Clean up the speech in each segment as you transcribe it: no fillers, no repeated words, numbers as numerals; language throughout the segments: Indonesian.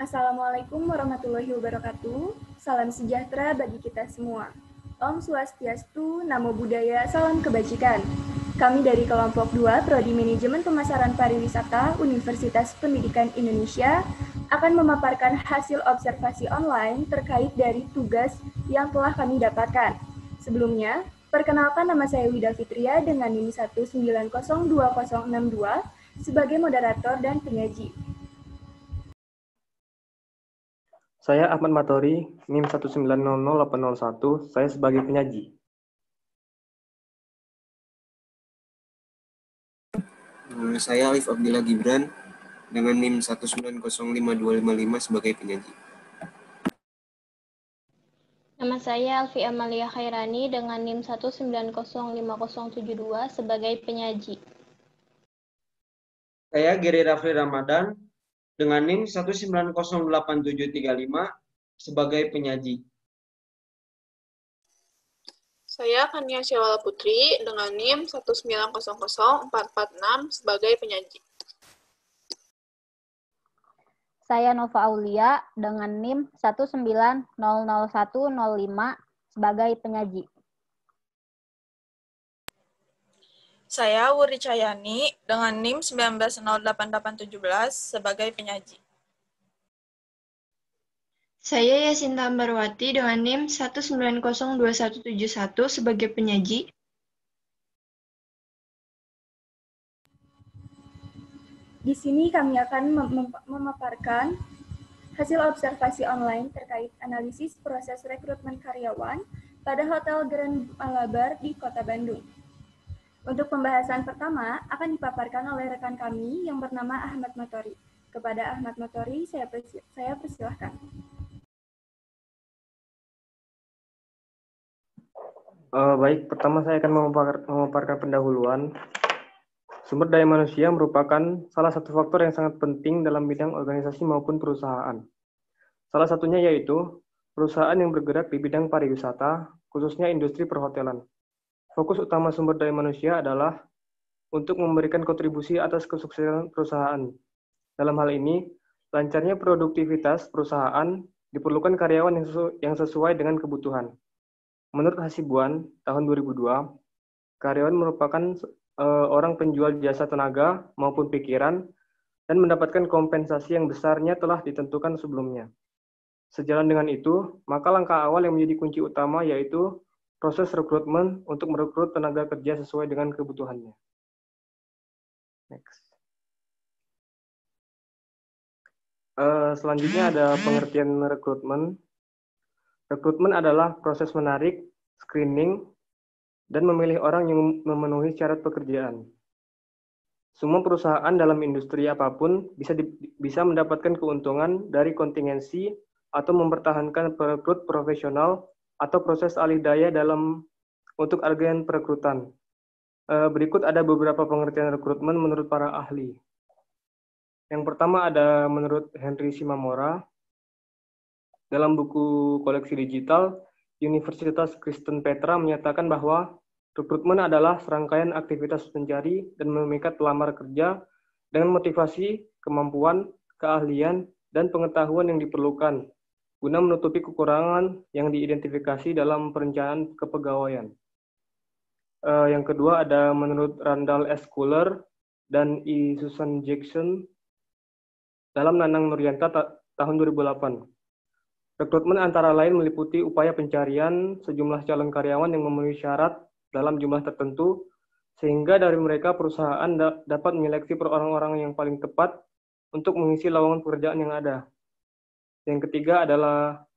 Assalamualaikum warahmatullahi wabarakatuh. Salam sejahtera bagi kita semua. Om Swastiastu, Namo Buddhaya, salam kebajikan. Kami dari kelompok 2 Prodi Manajemen Pemasaran Pariwisata Universitas Pendidikan Indonesia akan memaparkan hasil observasi online terkait dari tugas yang telah kami dapatkan. Sebelumnya, perkenalkan nama saya Wida Fitria dengan NIM 1902062 sebagai moderator dan penyaji. Saya Ahmad Matori, NIM 1900801, saya sebagai penyaji. Saya Alif Abdillah Gibran dengan NIM 1905255 sebagai penyaji. Nama saya Alfi Amalia Khairani dengan NIM 1905072 sebagai penyaji. Saya Giri Rafli Ramadan dengan NIM 1908735 sebagai penyaji. Saya Kania Syawala Putri dengan NIM 1900446 sebagai penyaji. Saya Nova Aulia dengan NIM 1900105 sebagai penyaji. Saya Wuri Cahyani dengan NIM 1908817 sebagai penyaji. Saya Yasinta Ambarwati dengan NIM 1902171 sebagai penyaji. Di sini kami akan memaparkan hasil observasi online terkait analisis proses rekrutmen karyawan pada Hotel Grand Malabar di Kota Bandung. Untuk pembahasan pertama akan dipaparkan oleh rekan kami yang bernama Ahmad Matori. Kepada Ahmad Matori, saya persilahkan. Baik, pertama saya akan memaparkan pendahuluan. Sumber daya manusia merupakan salah satu faktor yang sangat penting dalam bidang organisasi maupun perusahaan. Salah satunya yaitu perusahaan yang bergerak di bidang pariwisata, khususnya industri perhotelan. Fokus utama sumber daya manusia adalah untuk memberikan kontribusi atas kesuksesan perusahaan. Dalam hal ini, lancarnya produktivitas perusahaan diperlukan karyawan yang sesuai dengan kebutuhan. Menurut Hasibuan tahun 2002, karyawan merupakan orang penjual jasa tenaga maupun pikiran dan mendapatkan kompensasi yang besarnya telah ditentukan sebelumnya. Sejalan dengan itu, maka langkah awal yang menjadi kunci utama yaitu proses rekrutmen untuk merekrut tenaga kerja sesuai dengan kebutuhannya. Next. Selanjutnya ada pengertian rekrutmen. Rekrutmen adalah proses menarik, screening, dan memilih orang yang memenuhi syarat pekerjaan. Semua perusahaan dalam industri apapun bisa mendapatkan keuntungan dari kontingensi atau mempertahankan perekrut profesional atau proses alih daya untuk agen perekrutan. Berikut ada beberapa pengertian rekrutmen menurut para ahli. Yang pertama ada menurut Henry Shimamura. Dalam buku koleksi digital, Universitas Kristen Petra menyatakan bahwa rekrutmen adalah serangkaian aktivitas mencari dan memikat pelamar kerja dengan motivasi, kemampuan, keahlian, dan pengetahuan yang diperlukan guna menutupi kekurangan yang diidentifikasi dalam perencanaan kepegawaian. Yang kedua ada menurut Randall S. Kuller dan E. Susan Jackson dalam Nanang Nuryanto tahun 2008. Rekrutmen antara lain meliputi upaya pencarian sejumlah calon karyawan yang memenuhi syarat dalam jumlah tertentu, sehingga dari mereka perusahaan dapat menyeleksi orang-orang yang paling tepat untuk mengisi lowongan pekerjaan yang ada. Yang ketiga adalah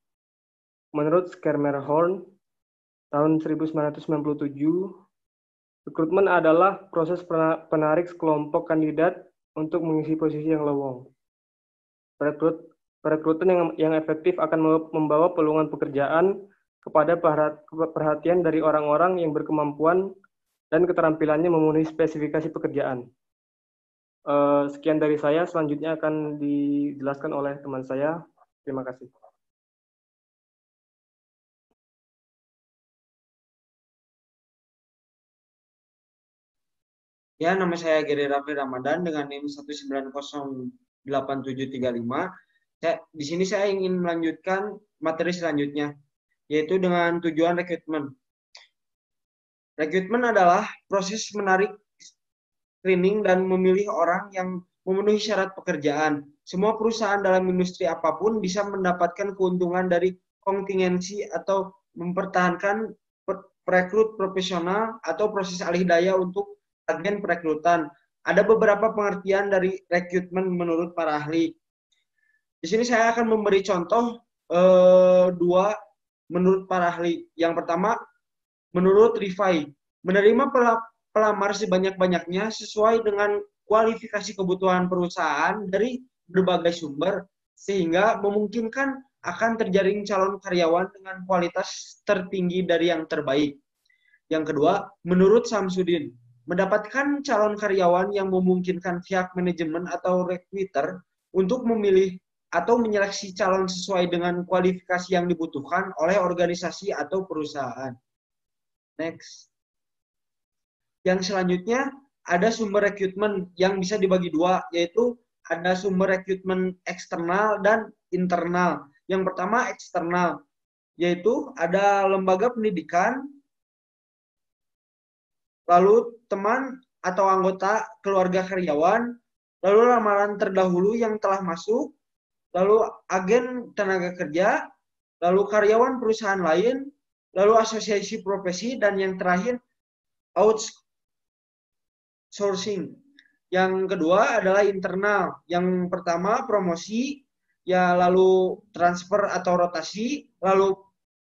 menurut Schermerhorn tahun 1997, rekrutmen adalah proses penarik sekelompok kandidat untuk mengisi posisi yang lowong. Perekrutan yang efektif akan membawa peluang pekerjaan kepada perhatian dari orang-orang yang berkemampuan dan keterampilannya memenuhi spesifikasi pekerjaan. Sekian dari saya, selanjutnya akan dijelaskan oleh teman saya. Terima kasih. Ya, nama saya Giri Rafli Ramadan dengan NIM 1908735. Di sini saya ingin melanjutkan materi selanjutnya, yaitu dengan tujuan rekrutmen. Rekrutmen adalah proses menarik, screening, dan memilih orang yang memenuhi syarat pekerjaan. Semua perusahaan dalam industri apapun bisa mendapatkan keuntungan dari kontingensi atau mempertahankan perekrut profesional atau proses alih daya untuk agen perekrutan. Ada beberapa pengertian dari rekrutmen menurut para ahli. Di sini saya akan memberi contoh dua menurut para ahli. Yang pertama, menurut Rifai, menerima pelamar sebanyak-banyaknya sesuai dengan kualifikasi kebutuhan perusahaan dari berbagai sumber, sehingga memungkinkan akan terjaring calon karyawan dengan kualitas tertinggi dari yang terbaik. Yang kedua, menurut Samsudin, mendapatkan calon karyawan yang memungkinkan pihak manajemen atau recruiter untuk memilih atau menyeleksi calon sesuai dengan kualifikasi yang dibutuhkan oleh organisasi atau perusahaan. Next. Yang selanjutnya, ada sumber rekrutmen yang bisa dibagi dua, yaitu ada sumber rekrutmen eksternal dan internal. Yang pertama eksternal, yaitu ada lembaga pendidikan, lalu teman atau anggota keluarga karyawan, lalu lamaran terdahulu yang telah masuk, lalu agen tenaga kerja, lalu karyawan perusahaan lain, lalu asosiasi profesi, dan yang terakhir outsourcing. Yang kedua adalah internal. Yang pertama promosi, ya lalu transfer atau rotasi, lalu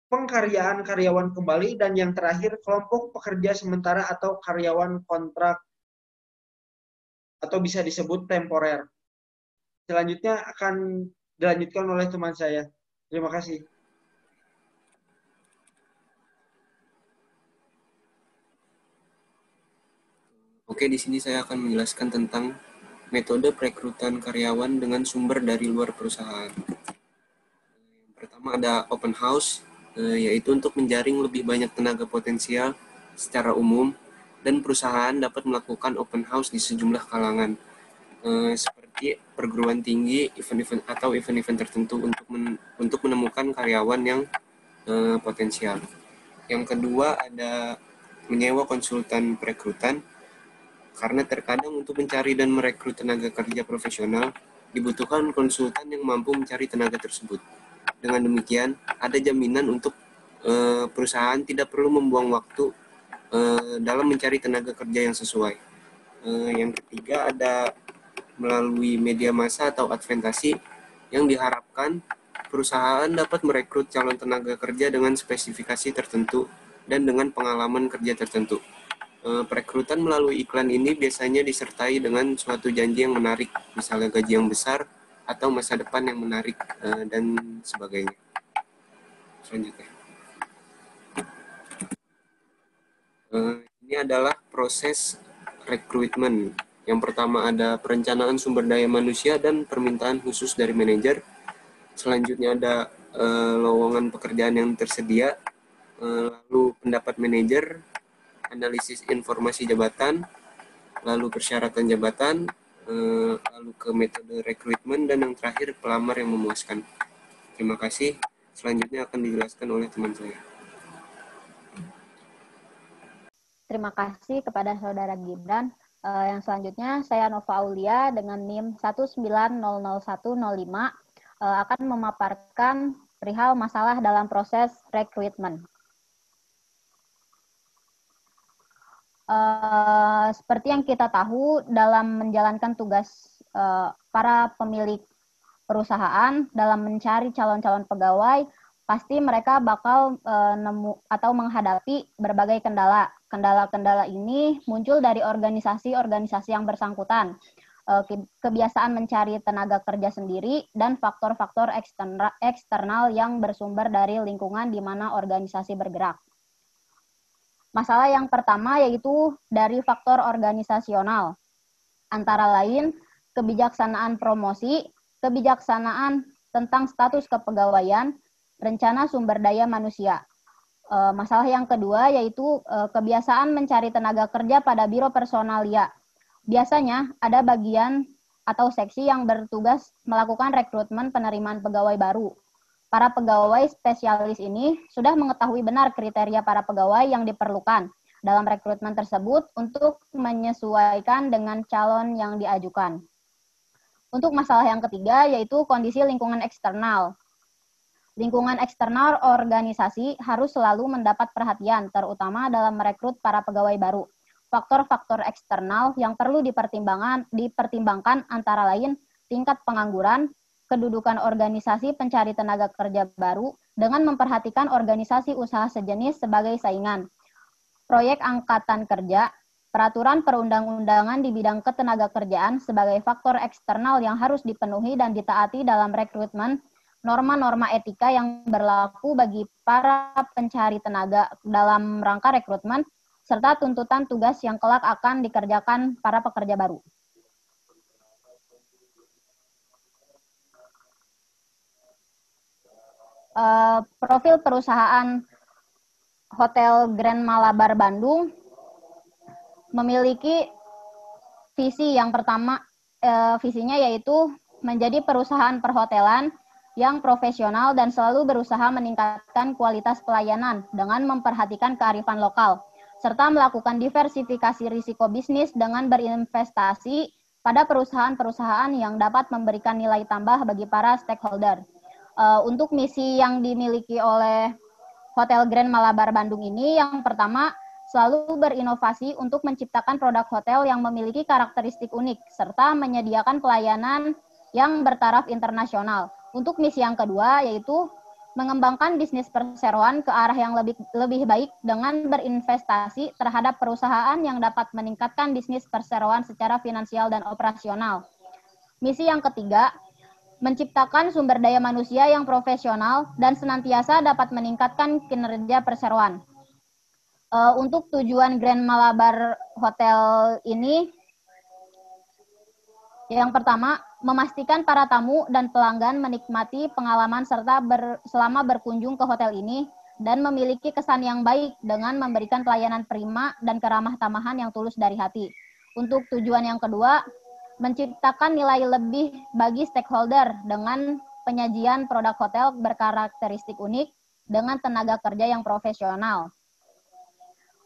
pengkaryaan karyawan kembali, dan yang terakhir kelompok pekerja sementara atau karyawan kontrak atau bisa disebut temporer. Selanjutnya akan dilanjutkan oleh teman saya. Terima kasih. Oke, di sini saya akan menjelaskan tentang metode perekrutan karyawan dengan sumber dari luar perusahaan. Yang pertama ada open house, yaitu untuk menjaring lebih banyak tenaga potensial secara umum, dan perusahaan dapat melakukan open house di sejumlah kalangan, seperti perguruan tinggi, event-event atau event-event tertentu untuk menemukan karyawan yang potensial. Yang kedua ada menyewa konsultan perekrutan, karena terkadang untuk mencari dan merekrut tenaga kerja profesional dibutuhkan konsultan yang mampu mencari tenaga tersebut. Dengan demikian, ada jaminan untuk perusahaan tidak perlu membuang waktu dalam mencari tenaga kerja yang sesuai. Yang ketiga ada melalui media massa atau advertising, yang diharapkan perusahaan dapat merekrut calon tenaga kerja dengan spesifikasi tertentu dan dengan pengalaman kerja tertentu. Perekrutan melalui iklan ini biasanya disertai dengan suatu janji yang menarik, misalnya gaji yang besar atau masa depan yang menarik, dan sebagainya. Selanjutnya. Ini adalah proses rekrutmen. Yang pertama ada perencanaan sumber daya manusia dan permintaan khusus dari manajer. Selanjutnya ada lowongan pekerjaan yang tersedia, lalu pendapat manajer, analisis informasi jabatan, lalu persyaratan jabatan, lalu ke metode rekrutmen, dan yang terakhir pelamar yang memuaskan. Terima kasih. Selanjutnya akan dijelaskan oleh teman saya. Terima kasih kepada Saudara Gibran. Yang selanjutnya saya Nova Aulia dengan NIM 1900105 akan memaparkan perihal masalah dalam proses rekrutmen. Seperti yang kita tahu, dalam menjalankan tugas para pemilik perusahaan dalam mencari calon-calon pegawai, pasti mereka bakal nemu atau menghadapi berbagai kendala. Kendala-kendala ini muncul dari organisasi-organisasi yang bersangkutan, kebiasaan mencari tenaga kerja sendiri, dan faktor-faktor eksternal yang bersumber dari lingkungan di mana organisasi bergerak. Masalah yang pertama yaitu dari faktor organisasional, antara lain kebijaksanaan promosi, kebijaksanaan tentang status kepegawaian, rencana sumber daya manusia. Masalah yang kedua yaitu kebiasaan mencari tenaga kerja pada biro personalia. Biasanya ada bagian atau seksi yang bertugas melakukan rekrutmen penerimaan pegawai baru. Para pegawai spesialis ini sudah mengetahui benar kriteria para pegawai yang diperlukan dalam rekrutmen tersebut untuk menyesuaikan dengan calon yang diajukan. Untuk masalah yang ketiga, yaitu kondisi lingkungan eksternal. Lingkungan eksternal organisasi harus selalu mendapat perhatian, terutama dalam merekrut para pegawai baru. Faktor-faktor eksternal yang perlu dipertimbangkan antara lain tingkat pengangguran, kedudukan organisasi pencari tenaga kerja baru dengan memperhatikan organisasi usaha sejenis sebagai saingan, proyek angkatan kerja, peraturan perundang-undangan di bidang ketenagakerjaan sebagai faktor eksternal yang harus dipenuhi dan ditaati dalam rekrutmen, norma-norma etika yang berlaku bagi para pencari tenaga dalam rangka rekrutmen, serta tuntutan tugas yang kelak akan dikerjakan para pekerja baru. Profil perusahaan Hotel Grand Malabar Bandung memiliki visi yang pertama, visinya yaitu menjadi perusahaan perhotelan yang profesional dan selalu berusaha meningkatkan kualitas pelayanan dengan memperhatikan kearifan lokal, serta melakukan diversifikasi risiko bisnis dengan berinvestasi pada perusahaan-perusahaan yang dapat memberikan nilai tambah bagi para stakeholder. Untuk misi yang dimiliki oleh Hotel Grand Malabar Bandung ini, yang pertama, selalu berinovasi untuk menciptakan produk hotel yang memiliki karakteristik unik, serta menyediakan pelayanan yang bertaraf internasional. Untuk misi yang kedua, yaitu mengembangkan bisnis perseroan ke arah yang lebih baik dengan berinvestasi terhadap perusahaan yang dapat meningkatkan bisnis perseroan secara finansial dan operasional. Misi yang ketiga, menciptakan sumber daya manusia yang profesional dan senantiasa dapat meningkatkan kinerja perseroan. Untuk tujuan Grand Malabar Hotel ini, yang pertama, memastikan para tamu dan pelanggan menikmati pengalaman serta selama berkunjung ke hotel ini dan memiliki kesan yang baik dengan memberikan pelayanan prima dan keramah tamahan yang tulus dari hati. Untuk tujuan yang kedua, menciptakan nilai lebih bagi stakeholder dengan penyajian produk hotel berkarakteristik unik dengan tenaga kerja yang profesional.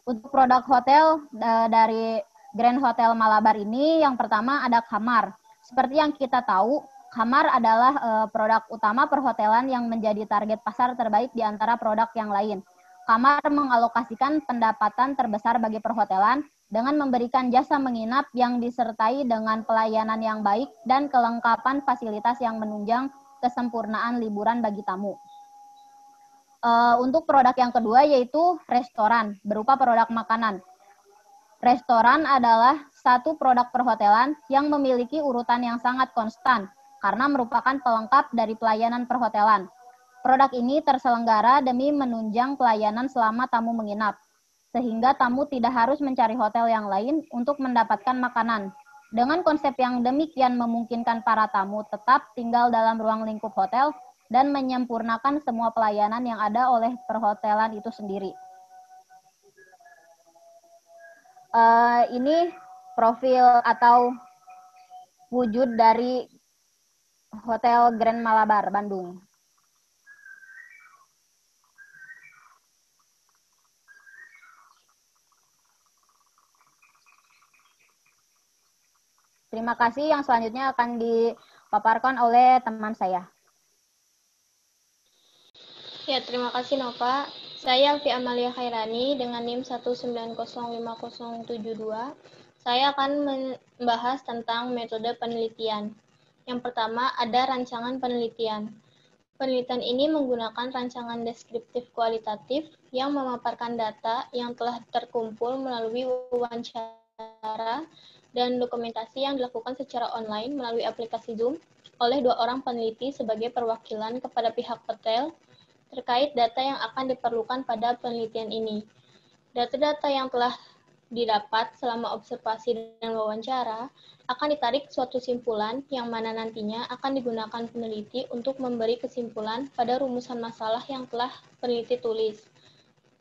Untuk produk hotel dari Grand Hotel Malabar ini, yang pertama ada kamar. Seperti yang kita tahu, kamar adalah produk utama perhotelan yang menjadi target pasar terbaik di antara produk yang lain. Kamar mengalokasikan pendapatan terbesar bagi perhotelan dengan memberikan jasa menginap yang disertai dengan pelayanan yang baik dan kelengkapan fasilitas yang menunjang kesempurnaan liburan bagi tamu. Untuk produk yang kedua yaitu restoran, berupa produk makanan. Restoran adalah satu produk perhotelan yang memiliki urutan yang sangat konstan karena merupakan pelengkap dari pelayanan perhotelan. Produk ini terselenggara demi menunjang pelayanan selama tamu menginap, sehingga tamu tidak harus mencari hotel yang lain untuk mendapatkan makanan. Dengan konsep yang demikian memungkinkan para tamu tetap tinggal dalam ruang lingkup hotel dan menyempurnakan semua pelayanan yang ada oleh perhotelan itu sendiri. Ini profil atau wujud dari Hotel Grand Malabar Bandung. Terima kasih, yang selanjutnya akan dipaparkan oleh teman saya. Ya, terima kasih Nova. Saya Alfi Amalia Khairani dengan NIM 1905072. Saya akan membahas tentang metode penelitian. Yang pertama ada rancangan penelitian. Penelitian ini menggunakan rancangan deskriptif kualitatif yang memaparkan data yang telah terkumpul melalui wawancara dan dokumentasi yang dilakukan secara online melalui aplikasi Zoom oleh 2 orang peneliti sebagai perwakilan kepada pihak hotel terkait data yang akan diperlukan pada penelitian ini. Data-data yang telah didapat selama observasi dan wawancara akan ditarik suatu simpulan yang mana nantinya akan digunakan peneliti untuk memberi kesimpulan pada rumusan masalah yang telah peneliti tulis.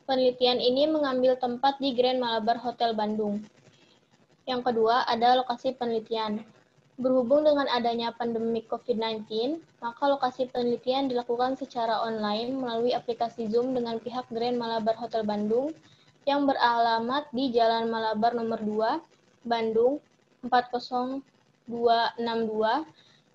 Penelitian ini mengambil tempat di Grand Malabar Hotel Bandung. Yang kedua ada lokasi penelitian. Berhubung dengan adanya pandemi COVID-19, maka lokasi penelitian dilakukan secara online melalui aplikasi Zoom dengan pihak Grand Malabar Hotel Bandung yang beralamat di Jalan Malabar nomor 2, Bandung 40262,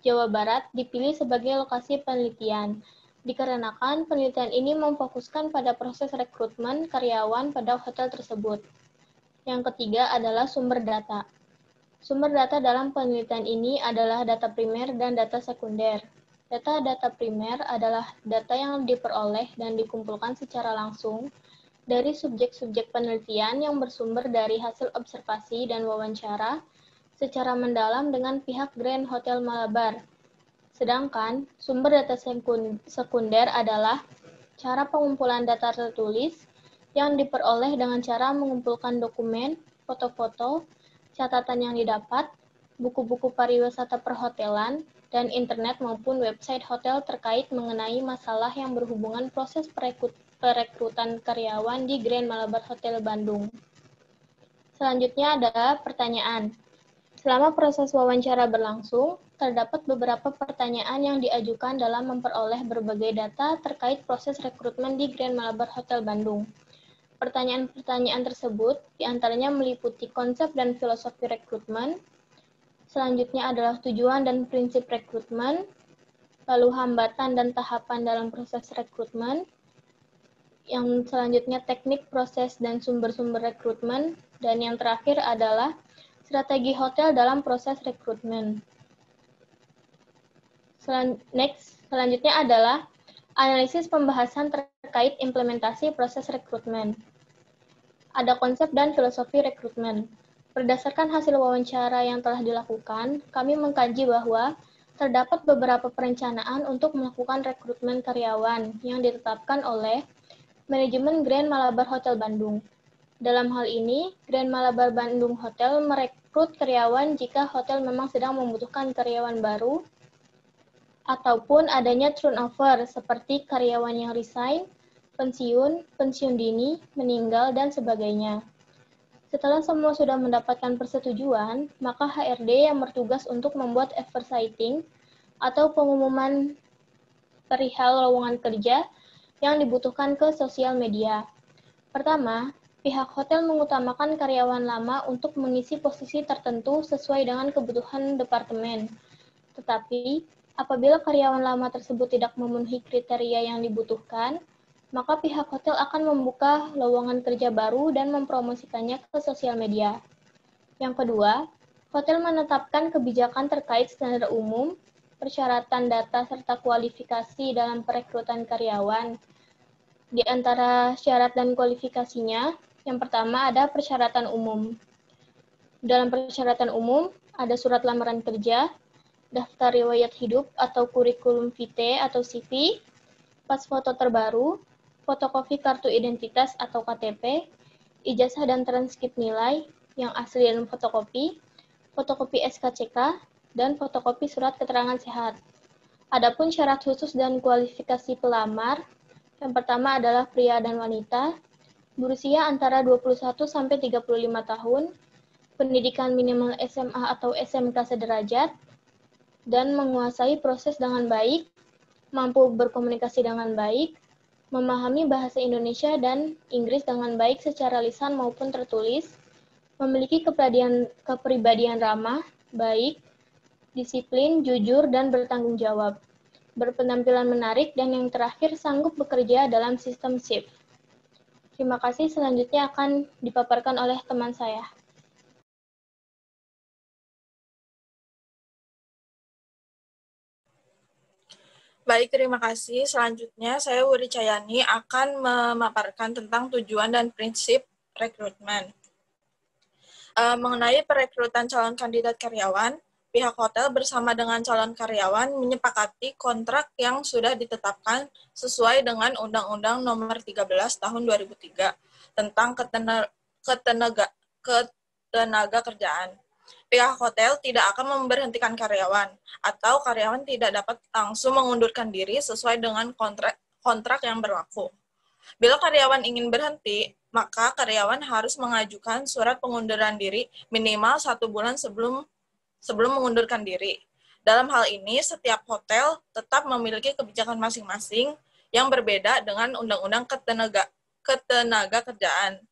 Jawa Barat dipilih sebagai lokasi penelitian. Dikarenakan penelitian ini memfokuskan pada proses rekrutmen karyawan pada hotel tersebut. Yang ketiga adalah sumber data. Sumber data dalam penelitian ini adalah data primer dan data sekunder. Data primer adalah data yang diperoleh dan dikumpulkan secara langsung dari subjek-subjek penelitian yang bersumber dari hasil observasi dan wawancara secara mendalam dengan pihak Grand Hotel Malabar. Sedangkan sumber data sekunder adalah cara pengumpulan data tertulis yang diperoleh dengan cara mengumpulkan dokumen, foto-foto, catatan yang didapat, buku-buku pariwisata perhotelan, dan internet maupun website hotel terkait mengenai masalah yang berhubungan proses perekrutan karyawan di Grand Malabar Hotel Bandung. Selanjutnya ada pertanyaan. Selama proses wawancara berlangsung, terdapat beberapa pertanyaan yang diajukan dalam memperoleh berbagai data terkait proses rekrutmen di Grand Malabar Hotel Bandung. Pertanyaan-pertanyaan tersebut diantaranya meliputi konsep dan filosofi rekrutmen, selanjutnya adalah tujuan dan prinsip rekrutmen, lalu hambatan dan tahapan dalam proses rekrutmen, yang selanjutnya teknik proses dan sumber-sumber rekrutmen, dan yang terakhir adalah strategi hotel dalam proses rekrutmen. Selanjutnya adalah analisis pembahasan terkait implementasi proses rekrutmen. Ada konsep dan filosofi rekrutmen. Berdasarkan hasil wawancara yang telah dilakukan, kami mengkaji bahwa terdapat beberapa perencanaan untuk melakukan rekrutmen karyawan yang ditetapkan oleh manajemen Grand Malabar Hotel Bandung. Dalam hal ini, Grand Malabar Bandung Hotel merekrut karyawan jika hotel memang sedang membutuhkan karyawan baru, ataupun adanya turnover seperti karyawan yang resign, pensiun dini, meninggal, dan sebagainya. Setelah semua sudah mendapatkan persetujuan, maka HRD yang bertugas untuk membuat advertising atau pengumuman perihal lowongan kerja yang dibutuhkan ke sosial media. Pertama, pihak hotel mengutamakan karyawan lama untuk mengisi posisi tertentu sesuai dengan kebutuhan departemen. Tetapi, apabila karyawan lama tersebut tidak memenuhi kriteria yang dibutuhkan, maka pihak hotel akan membuka lowongan kerja baru dan mempromosikannya ke sosial media. Yang kedua, hotel menetapkan kebijakan terkait standar umum, persyaratan data serta kualifikasi dalam perekrutan karyawan. Di antara syarat dan kualifikasinya, yang pertama ada persyaratan umum. Dalam persyaratan umum, ada surat lamaran kerja, daftar riwayat hidup atau kurikulum vitae atau CV, pas foto terbaru, fotokopi kartu identitas atau KTP, ijazah dan transkrip nilai yang asli dan fotokopi, fotokopi SKCK, dan fotokopi surat keterangan sehat. Adapun syarat khusus dan kualifikasi pelamar, yang pertama adalah pria dan wanita, berusia antara 21 sampai 35 tahun, pendidikan minimal SMA atau SMK sederajat, dan menguasai proses dengan baik, mampu berkomunikasi dengan baik, memahami bahasa Indonesia dan Inggris dengan baik secara lisan maupun tertulis, memiliki kepribadian ramah, baik, disiplin, jujur, dan bertanggung jawab, berpenampilan menarik, dan yang terakhir sanggup bekerja dalam sistem shift. Terima kasih, selanjutnya akan dipaparkan oleh teman saya. Baik, terima kasih. Selanjutnya, saya Wuri Cayani akan memaparkan tentang tujuan dan prinsip rekrutmen. Mengenai perekrutan calon kandidat karyawan, pihak hotel bersama dengan calon karyawan menyepakati kontrak yang sudah ditetapkan sesuai dengan Undang-Undang Nomor 13 Tahun 2003 tentang ketenaga kerjaan. Pihak hotel tidak akan memberhentikan karyawan, atau karyawan tidak dapat langsung mengundurkan diri sesuai dengan kontrak yang berlaku. Bila karyawan ingin berhenti, maka karyawan harus mengajukan surat pengunduran diri minimal 1 bulan sebelum sebelum mengundurkan diri. Dalam hal ini, setiap hotel tetap memiliki kebijakan masing-masing yang berbeda dengan Undang-Undang Ketenagakerjaan.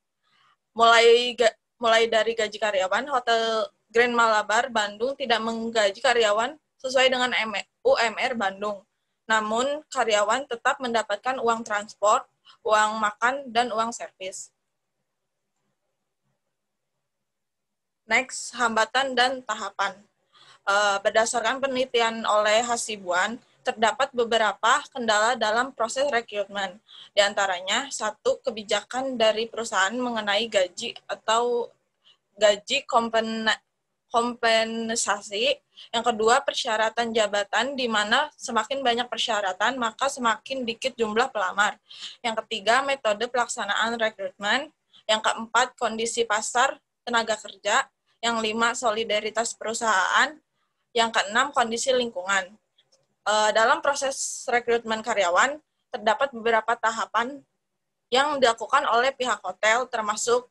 Mulai dari gaji karyawan, Hotel Grand Malabar Bandung tidak menggaji karyawan sesuai dengan UMR Bandung. Namun, karyawan tetap mendapatkan uang transport, uang makan, dan uang servis. Next, hambatan dan tahapan. Berdasarkan penelitian oleh Hasibuan, terdapat beberapa kendala dalam proses rekrutmen. Di antaranya, satu, kebijakan dari perusahaan mengenai gaji atau gaji kompensasi. Yang kedua, persyaratan jabatan, di mana semakin banyak persyaratan, maka semakin dikit jumlah pelamar. Yang ketiga, metode pelaksanaan rekrutmen. Yang keempat, kondisi pasar tenaga kerja. Yang lima, solidaritas perusahaan. Yang keenam, kondisi lingkungan. Dalam proses rekrutmen karyawan, terdapat beberapa tahapan yang dilakukan oleh pihak hotel, termasuk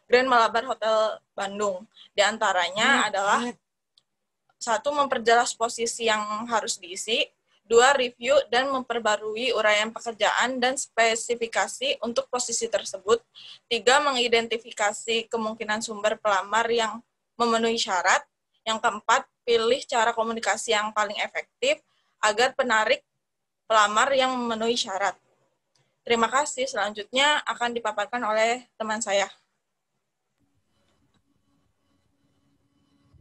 Grand Malabar Hotel Bandung. Di antaranya adalah 1. Memperjelas posisi yang harus diisi. 2. Review dan memperbarui uraian pekerjaan dan spesifikasi untuk posisi tersebut. 3. Mengidentifikasi kemungkinan sumber pelamar yang memenuhi syarat. Yang keempat, pilih cara komunikasi yang paling efektif agar penarik pelamar yang memenuhi syarat. Terima kasih. Selanjutnya akan dipaparkan oleh teman saya.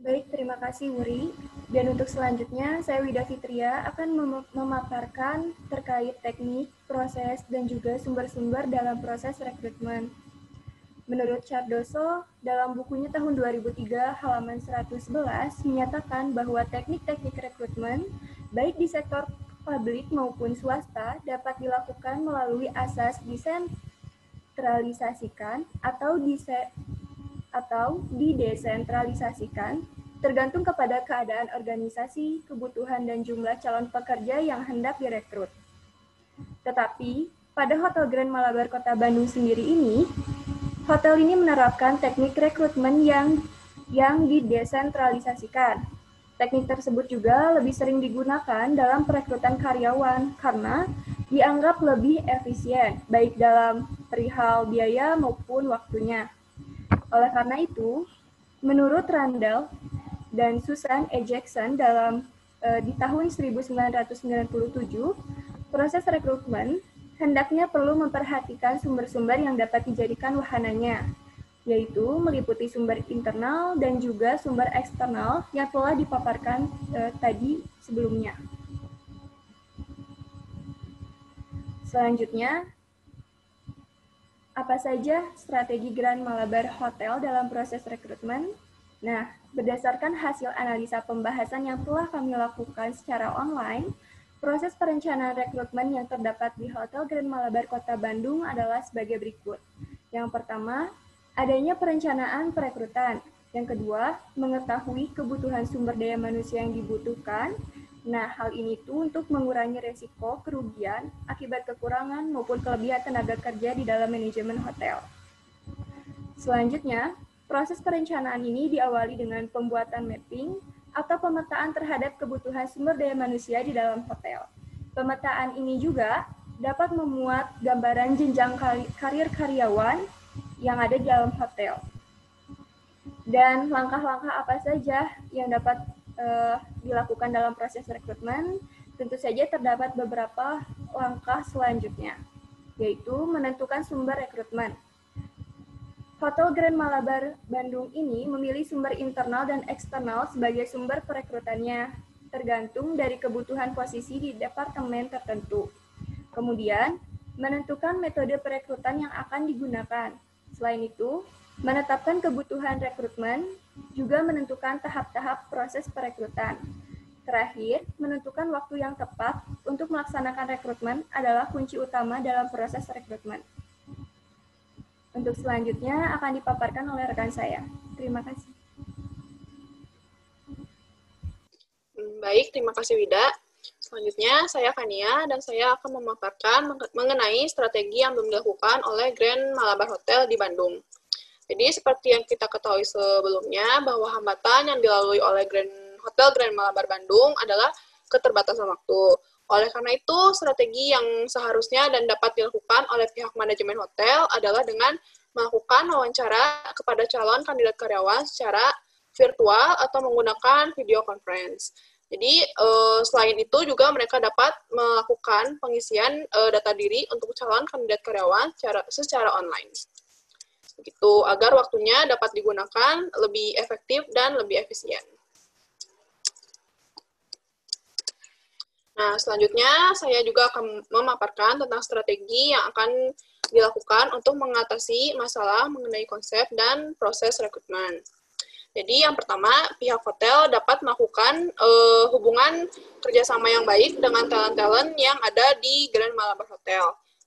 Baik, terima kasih Wuri. Dan untuk selanjutnya, saya Wida Fitria akan memaparkan terkait teknik, proses, dan juga sumber-sumber dalam proses rekrutmen. Menurut Cardoso, dalam bukunya tahun 2003 halaman 111 menyatakan bahwa teknik-teknik rekrutmen, baik di sektor publik maupun swasta, dapat dilakukan melalui asas disentralisasikan atau didesentralisasikan, tergantung kepada keadaan organisasi, kebutuhan, dan jumlah calon pekerja yang hendak direkrut. Tetapi, pada Hotel Grand Malabar Kota Bandung sendiri ini, hotel ini menerapkan teknik rekrutmen yang didesentralisasikan. Teknik tersebut juga lebih sering digunakan dalam perekrutan karyawan karena dianggap lebih efisien, baik dalam perihal biaya maupun waktunya. Oleh karena itu, menurut Randall dan Susan E. Jackson di tahun 1997, proses rekrutmen hendaknya perlu memperhatikan sumber-sumber yang dapat dijadikan wahananya, yaitu meliputi sumber internal dan juga sumber eksternal yang telah dipaparkan tadi sebelumnya. Selanjutnya, apa saja strategi Grand Malabar Hotel dalam proses rekrutmen? Nah, berdasarkan hasil analisa pembahasan yang telah kami lakukan secara online, proses perencanaan rekrutmen yang terdapat di Hotel Grand Malabar Kota Bandung adalah sebagai berikut. Yang pertama, adanya perencanaan perekrutan. Yang kedua, mengetahui kebutuhan sumber daya manusia yang dibutuhkan. Nah, hal ini tuh untuk mengurangi resiko kerugian akibat kekurangan maupun kelebihan tenaga kerja di dalam manajemen hotel. Selanjutnya, proses perencanaan ini diawali dengan pembuatan mapping atau pemetaan terhadap kebutuhan sumber daya manusia di dalam hotel. Pemetaan ini juga dapat memuat gambaran jenjang karir karyawan yang ada di dalam hotel. Dan langkah-langkah apa saja yang dapat dilakukan dalam proses rekrutmen, tentu saja terdapat beberapa langkah selanjutnya, yaitu menentukan sumber rekrutmen. Hotel Grand Malabar Bandung ini memilih sumber internal dan eksternal sebagai sumber perekrutannya, tergantung dari kebutuhan posisi di departemen tertentu. Kemudian, menentukan metode perekrutan yang akan digunakan. Selain itu, menetapkan kebutuhan rekrutmen, juga menentukan tahap-tahap proses perekrutan. Terakhir, menentukan waktu yang tepat untuk melaksanakan rekrutmen adalah kunci utama dalam proses rekrutmen. Untuk selanjutnya akan dipaparkan oleh rekan saya. Terima kasih. Baik, terima kasih Wida. Selanjutnya, saya Fania, dan saya akan memaparkan mengenai strategi yang belum dilakukan oleh Grand Malabar Hotel di Bandung. Jadi seperti yang kita ketahui sebelumnya, bahwa hambatan yang dilalui oleh Hotel Grand Malabar Bandung adalah keterbatasan waktu. Oleh karena itu, strategi yang seharusnya dan dapat dilakukan oleh pihak manajemen hotel adalah dengan melakukan wawancara kepada calon kandidat karyawan secara virtual atau menggunakan video conference. Jadi, selain itu juga mereka dapat melakukan pengisian data diri untuk calon kandidat karyawan secara online. Begitu, agar waktunya dapat digunakan lebih efektif dan lebih efisien. Nah, selanjutnya saya juga akan memaparkan tentang strategi yang akan dilakukan untuk mengatasi masalah mengenai konsep dan proses rekrutmen. Jadi yang pertama, pihak hotel dapat melakukan hubungan kerjasama yang baik dengan talent-talent yang ada di Grand Malabar Hotel.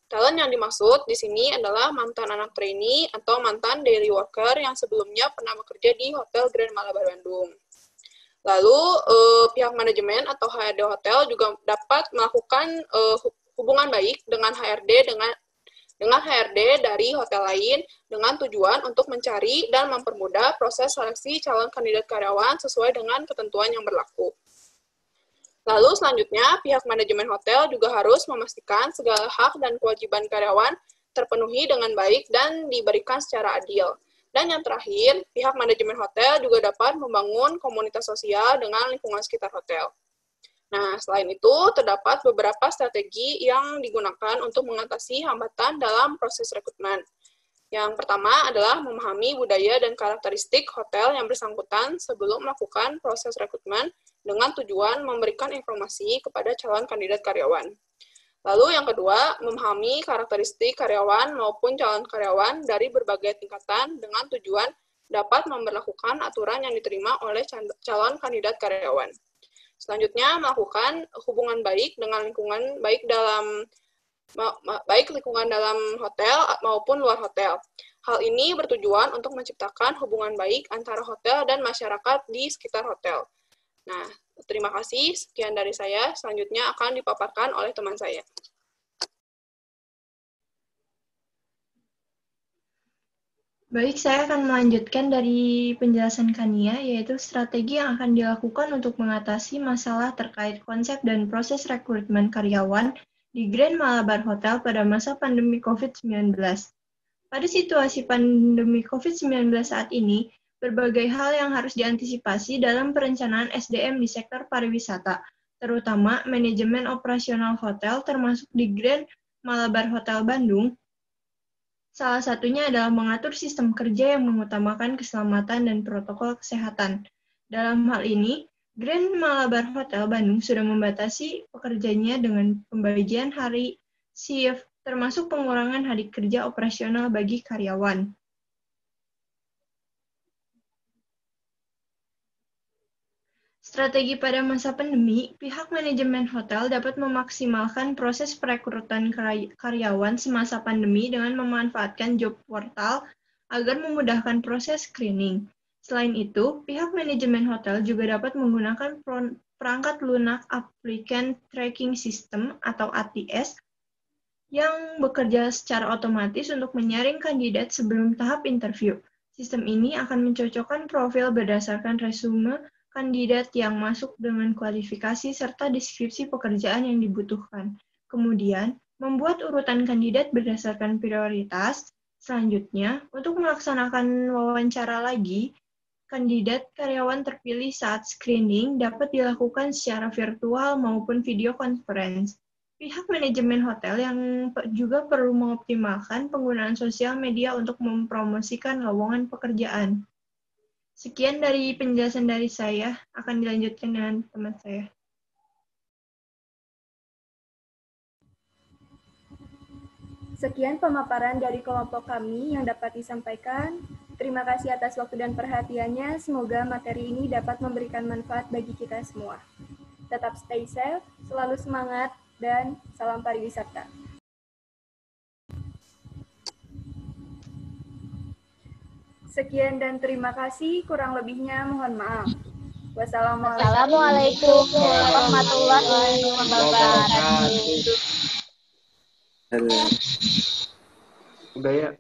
Talent yang dimaksud di sini adalah mantan anak trainee atau mantan daily worker yang sebelumnya pernah bekerja di Hotel Grand Malabar Bandung. Lalu, pihak manajemen atau HRD hotel juga dapat melakukan hubungan baik dengan HRD dari hotel lain dengan tujuan untuk mencari dan mempermudah proses seleksi calon kandidat karyawan sesuai dengan ketentuan yang berlaku. Lalu selanjutnya, pihak manajemen hotel juga harus memastikan segala hak dan kewajiban karyawan terpenuhi dengan baik dan diberikan secara adil. Dan yang terakhir, pihak manajemen hotel juga dapat membangun komunitas sosial dengan lingkungan sekitar hotel. Nah, selain itu, terdapat beberapa strategi yang digunakan untuk mengatasi hambatan dalam proses rekrutmen. Yang pertama adalah memahami budaya dan karakteristik hotel yang bersangkutan sebelum melakukan proses rekrutmen dengan tujuan memberikan informasi kepada calon kandidat karyawan. Lalu yang kedua, memahami karakteristik karyawan maupun calon karyawan dari berbagai tingkatan dengan tujuan dapat memberlakukan aturan yang diterima oleh calon kandidat karyawan. Selanjutnya, melakukan hubungan baik dengan lingkungan baik lingkungan dalam hotel maupun luar hotel. Hal ini bertujuan untuk menciptakan hubungan baik antara hotel dan masyarakat di sekitar hotel. Nah, terima kasih. Sekian dari saya. Selanjutnya akan dipaparkan oleh teman saya. Baik, saya akan melanjutkan dari penjelasan Kania, yaitu strategi yang akan dilakukan untuk mengatasi masalah terkait konsep dan proses rekrutmen karyawan di Grand Malabar Hotel pada masa pandemi COVID-19. Pada situasi pandemi COVID-19 saat ini, berbagai hal yang harus diantisipasi dalam perencanaan SDM di sektor pariwisata, terutama manajemen operasional hotel termasuk di Grand Malabar Hotel Bandung. Salah satunya adalah mengatur sistem kerja yang mengutamakan keselamatan dan protokol kesehatan. Dalam hal ini, Grand Malabar Hotel Bandung sudah membatasi pekerjanya dengan pembagian hari shift, termasuk pengurangan hari kerja operasional bagi karyawan. Strategi pada masa pandemi, pihak manajemen hotel dapat memaksimalkan proses perekrutan karyawan semasa pandemi dengan memanfaatkan job portal agar memudahkan proses screening. Selain itu, pihak manajemen hotel juga dapat menggunakan perangkat lunak Applicant Tracking System atau ATS yang bekerja secara otomatis untuk menyaring kandidat sebelum tahap interview. Sistem ini akan mencocokkan profil berdasarkan resume kandidat yang masuk dengan kualifikasi serta deskripsi pekerjaan yang dibutuhkan. Kemudian, membuat urutan kandidat berdasarkan prioritas. Selanjutnya, untuk melaksanakan wawancara lagi, kandidat karyawan terpilih saat screening dapat dilakukan secara virtual maupun video conference. Pihak manajemen hotel yang juga perlu mengoptimalkan penggunaan sosial media untuk mempromosikan lowongan pekerjaan. Sekian dari penjelasan dari saya, akan dilanjutkan dengan teman saya. Sekian pemaparan dari kelompok kami yang dapat disampaikan. Terima kasih atas waktu dan perhatiannya. Semoga materi ini dapat memberikan manfaat bagi kita semua. Tetap stay safe, selalu semangat, dan salam pariwisata. Sekian dan terima kasih, kurang lebihnya mohon maaf. Wassalamualaikum warahmatullahi wabarakatuh. Budaya.